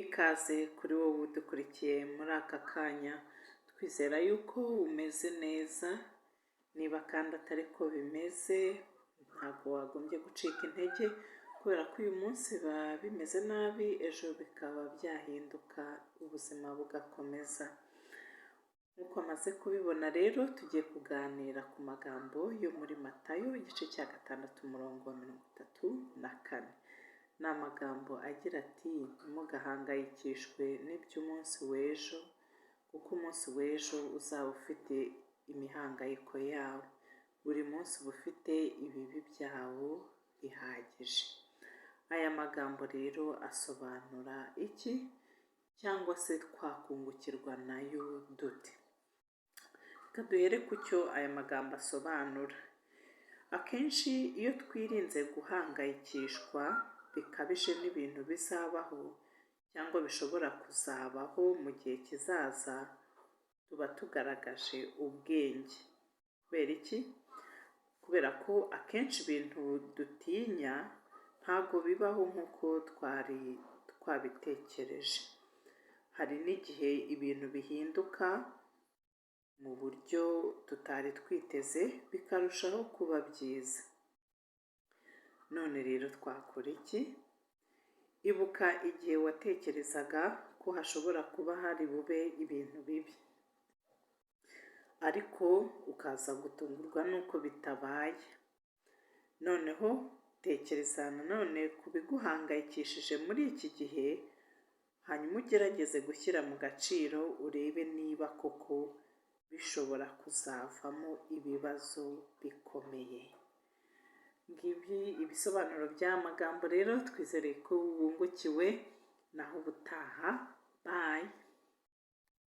Ikaze kuri wowe udukurikiye muri aka kanya, twizera yuko umeze neza, niba kandi atari ko bimeze ntabwo wagombye gucika intege kubera ko uyu munsi biba bimeze nabi, ejo bikaba byahinduka ubuzima bugakomeza. Nk'uko amaze kubibona rero tugiye kuganira ku magambo yo muri Matayo igice cya 6 umurongo wa 34. Ni amagambo agira ati ntimugahangayikishwe n'iby'umunsi w'ejo kuko umunsi w'ejo uzaba ufite imihangayiko yawo, buri munsi uba ufite ibibi byawo bihagije. Aya magambo rero asobanura iki cyangwa se twakungukirwa nayo dute? Reka duhere ku cyo aya magambo asobanura. Akenshi iyo twirinze guhangayikishwa bikabije n'ibintu bizabaho cyangwa bishobora kuzabaho mu gihe kizaza, tuba tugaragaje ubwenge. Kubera iki? Kubera ko akenshi ibintu dutinya ntabwo bibaho nk'uko twari twabitekereje. Hari n'igihe ibintu bihinduka mu buryo tutari twiteze bikarushaho kuba byiza. None rero twakora iki? Ibuka igihe watekerezaga ko hashobora kuba hari bube ibintu bibi, ariko ukaza gutungurwa n'uko bitabaye. Noneho tekereza nanone ku biguhangayikishije muri iki gihe, hanyuma ugerageze gushyira mu gaciro urebe niba koko bishobora kuzavamo ibibazo bikomeye. Ngibi ibisobanuro by'amagambo rero, twizere ko wungukiwe, naho ubutaha